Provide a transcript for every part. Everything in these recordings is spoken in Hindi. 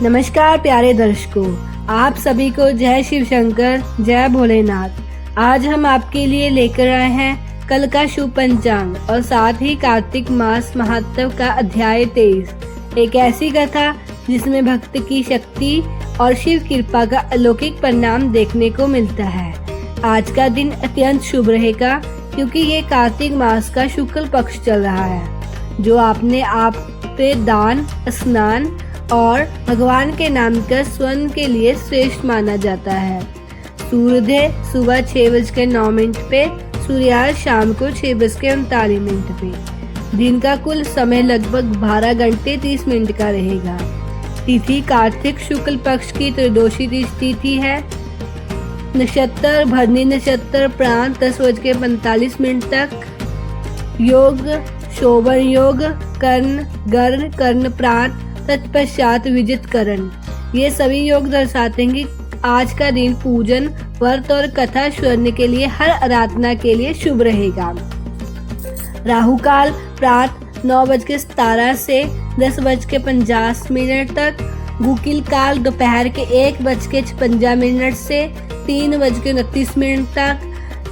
नमस्कार प्यारे दर्शकों, आप सभी को जय शिव शंकर, जय भोलेनाथ। आज हम आपके लिए लेकर आए हैं कल का शुभ पंचांग और साथ ही कार्तिक मास महत्व का अध्याय 23। एक ऐसी कथा जिसमें भक्त की शक्ति और शिव कृपा का अलौकिक परिणाम देखने को मिलता है। आज का दिन अत्यंत शुभ रहेगा क्योंकि ये कार्तिक मास का शुक्ल पक्ष चल रहा है, जो आपने आप पे दान, स्नान और भगवान के नाम का स्वर्ण के लिए श्रेष्ठ माना जाता है। सूर्योदय सुबह 6:09 पे, सूर्यास्त शाम को 6:39 पे। दिन का कुल समय लगभग 12 घंटे 30 मिनट का रहेगा। तिथि कार्तिक शुक्ल पक्ष की त्रयोदशी तिथि है। नक्षत्र भरणी नक्षत्र, प्रांत 10:45 तक। योग शोभन योग, कर्ण गर्ण कर्ण प्रांत, तत्पश्चात विजित करण। ये सभी योग दर्शाते हैं कि आज का दिन पूजन, व्रत और कथा श्रवण के लिए, हर आराधना के लिए शुभ रहेगा। राहु काल प्रातः 9:17 से 10:50 तक। गुकिल काल दोपहर के 1:56 से 3:29 तक।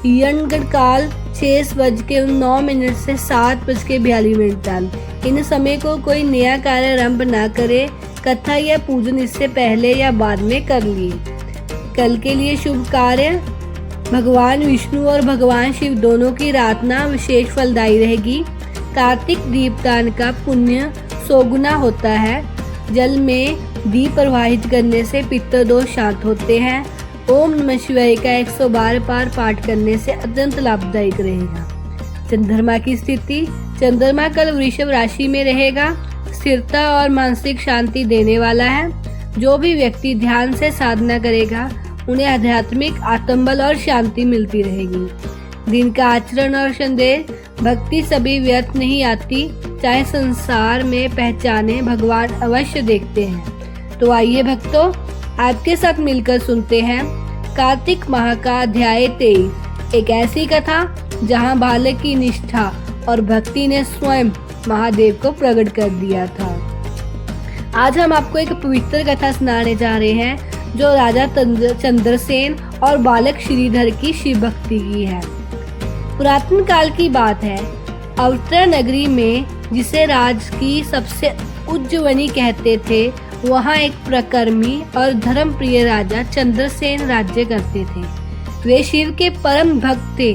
यमगंड काल 6:09 से 7:42 तक। इन समय को कोई नया कार्य आरंभ न करे। कथा या पूजन इससे पहले या बाद में कर लिए। कल के लिए शुभ कार्य, भगवान विष्णु और भगवान शिव दोनों की आराधना विशेष फलदायी रहेगी। कार्तिक दीपदान का पुण्य 100 गुना होता है। जल में दीप प्रवाहित करने से पित्त दोष शांत होते हैं। ओम नमः शिवाय का 112 बार पाठ करने से अत्यंत लाभदायक रहेगा। चंद्रमा की स्थिति, चंद्रमा कल वृषभ राशि में रहेगा। स्थिरता और मानसिक शांति देने वाला है। जो भी व्यक्ति ध्यान से साधना करेगा उन्हें आध्यात्मिक आत्मबल और शांति मिलती रहेगी। दिन का आचरण और संदेश, भक्ति सभी व्यर्थ नहीं आती, चाहे संसार में पहचाने भगवान अवश्य देखते हैं। तो आइए भक्तों, आपके साथ मिलकर सुनते हैं कार्तिक माह का अध्याय 23। एक ऐसी कथा जहां बालक की निष्ठा और भक्ति ने स्वयं महादेव को प्रकट कर दिया था। आज हम आपको एक पवित्र कथा सुनाने जा रहे हैं जो राजा चंद्रसेन और बालक श्रीधर की शिव भक्ति की है। पुरातन काल की बात है। अवतरा नगरी में, जिसे राज की सबसे उज्जवनी कहते थे, वहाँ एक प्रकर्मी और धर्मप्रिय राजा चंद्रसेन राज्य करते थे। वे शिव के परम भक्त थे।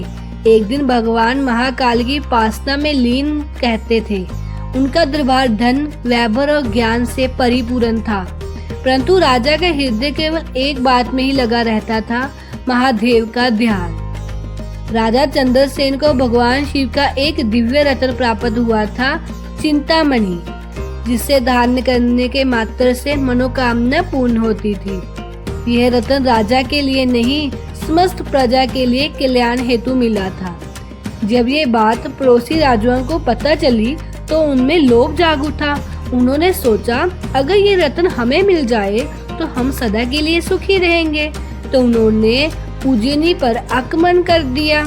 एक दिन भगवान महाकाल की उपासना में लीन कहते थे। उनका दरबार धन, वैभव और ज्ञान से परिपूर्ण था, परंतु राजा का हृदय केवल एक बात में ही लगा रहता था, महादेव का ध्यान। राजा चंद्रसेन को भगवान शिव का एक दिव्य रत्न प्राप्त हुआ था, चिंतामणि, जिसे धारण करने के मात्र से मनोकामना पूर्ण होती थी। यह रत्न राजा के लिए नहीं, समस्त प्रजा के लिए कल्याण हेतु मिला था। जब ये बात पड़ोसी राजाओं को पता चली तो उनमें लोभ जाग उठा। उन्होंने सोचा, अगर ये रत्न हमें मिल जाए तो हम सदा के लिए सुखी रहेंगे। तो उन्होंने उज्जैनी पर आक्रमण कर दिया।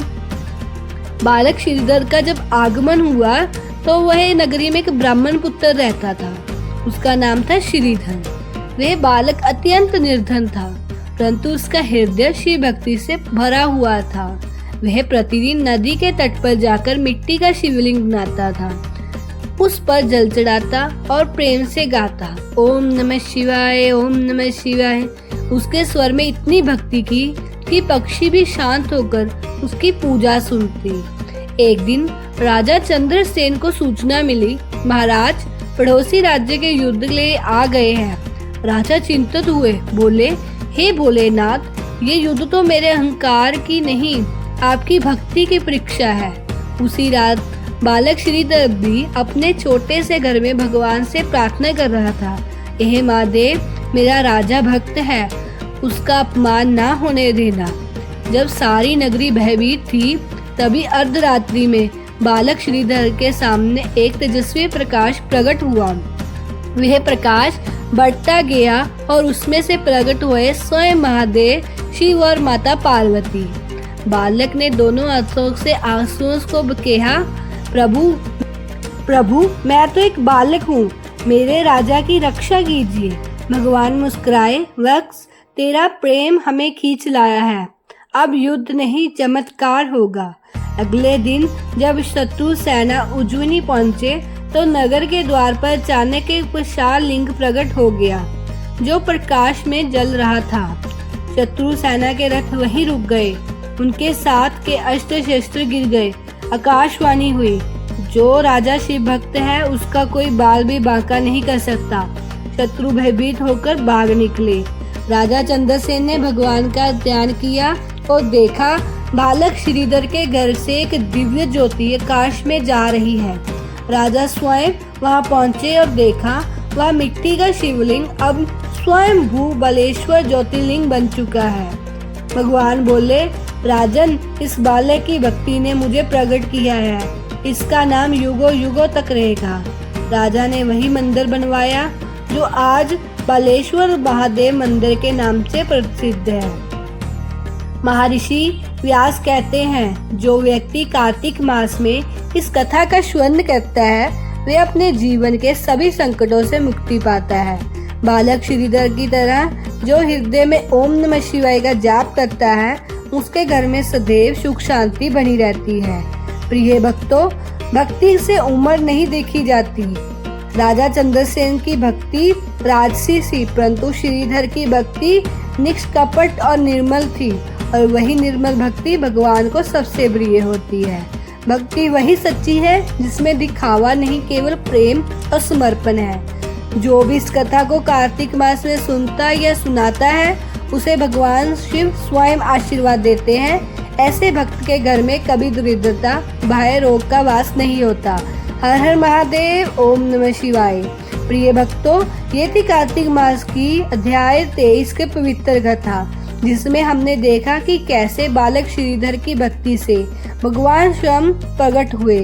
बालक श्रीधर का जब आगमन हुआ तो वह नगरी में एक ब्राह्मण पुत्र रहता था। उसका नाम था श्रीधर। वह बालक अत्यंत निर्धन था, परंतु उसका हृदय शिव भक्ति से भरा हुआ था। वह प्रतिदिन नदी के तट पर जाकर मिट्टी का शिवलिंग बनाता था, उस पर जल चढ़ाता और प्रेम से गाता, ओम नमः शिवाय, ओम नमः शिवाय। उसके स्वर में इतनी भक्ति की कि पक्षी भी शांत होकर उसकी पूजा सुनती। एक दिन राजा चंद्रसेन को सूचना मिली, महाराज पड़ोसी राज्य के युद्ध के लिए आ गए हैं। राजा चिंतित हुए, बोले, हे भोलेनाथ, ये युद्ध तो मेरे अहंकार की नहीं, आपकी भक्ति की परीक्षा है। उसी रात बालक श्रीधर भी अपने छोटे से घर में भगवान से प्रार्थना कर रहा था, हे महादेव, मेरा राजा भक्त है, उसका अपमान ना होने देना। जब सारी नगरी भयभीत थी, तभी अर्धरात्रि में बालक श्रीधर के सामने एक तेजस्वी प्रकाश प्रकट हुआ। वह प्रकाश बढ़ता गया और उसमें से प्रकट हुए स्वयं महादेव, शिव और माता पार्वती। बालक ने दोनों हाथों से आंसुओं को बकेहा, प्रभु मैं तो एक बालक हूँ, मेरे राजा की रक्षा कीजिए। भगवान मुस्कुराए, वत्स, तेरा प्रेम हमें खींच लाया है, अब युद्ध नहीं चमत्कार होगा। अगले दिन जब शत्रु सेना उज्जैनी पहुंचे तो नगर के द्वार पर अचानक एक विशाल लिंग प्रकट हो गया जो प्रकाश में जल रहा था। शत्रु सेना के रथ वहीं रुक गए, उनके साथ के अस्त्र शस्त्र गिर गए। आकाशवाणी हुई, जो राजा शिव भक्त है उसका कोई बाल भी बांका नहीं कर सकता। शत्रु भयभीत होकर भाग निकले। राजा चंद्रसेन ने भगवान का ध्यान किया और देखा बालक श्रीधर के घर से एक दिव्य ज्योति आकाश में जा रही है। राजा स्वयं वहां पहुंचे और देखा वह मिट्टी का शिवलिंग अब स्वयं भू बलेश्वर ज्योतिर्लिंग बन चुका है। भगवान बोले, राजन, इस बालक की भक्ति ने मुझे प्रकट किया है, इसका नाम युगों युगों तक रहेगा। राजा ने वही मंदिर बनवाया जो आज बालेश्वर महादेव मंदिर के नाम से प्रसिद्ध है। महर्षि व्यास कहते हैं, जो व्यक्ति कार्तिक मास में इस कथा का श्रवण करता है वे अपने जीवन के सभी संकटों से मुक्ति पाता है। बालक श्रीधर की तरह जो हृदय में ओम नमः शिवाय का जाप करता है उसके घर में सदैव सुख शांति बनी रहती है। प्रिय भक्तों, भक्ति से उम्र नहीं देखी जाती। राजा चंद्रसेन की भक्ति राजसी थी, परंतु श्रीधर की भक्ति निष्कपट और निर्मल थी, और वही निर्मल भक्ति भगवान को सबसे प्रिय होती है। भक्ति वही सच्ची है जिसमें दिखावा नहीं, केवल प्रेम और समर्पण है। जो भी इस कथा को कार्तिक मास में सुनता या सुनाता है उसे भगवान शिव स्वयं आशीर्वाद देते हैं। ऐसे भक्त के घर में कभी दरिद्रता, भय, रोग का वास नहीं होता। हर हर महादेव, ओम नमः शिवाय। प्रिय भक्तों, ये थी कार्तिक मास की अध्याय 23 के पवित्र कथा, जिसमें हमने देखा कि कैसे बालक श्रीधर की भक्ति से भगवान स्वयं प्रकट हुए।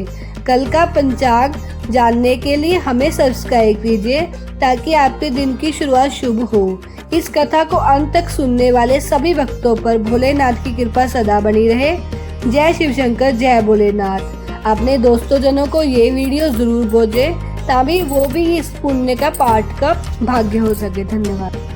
कल का पंचांग जानने के लिए हमें सब्सक्राइब कीजिए ताकि आपके दिन की शुरुआत शुभ हो। इस कथा को अंत तक सुनने वाले सभी भक्तों पर भोलेनाथ की कृपा सदा बनी रहे। जय शिव शंकर, जय भोलेनाथ। अपने दोस्तों जनों को ये वीडियो जरूर भेजें ताकि वो भी इस पुण्य का पाठ का भाग्य हो सके। धन्यवाद।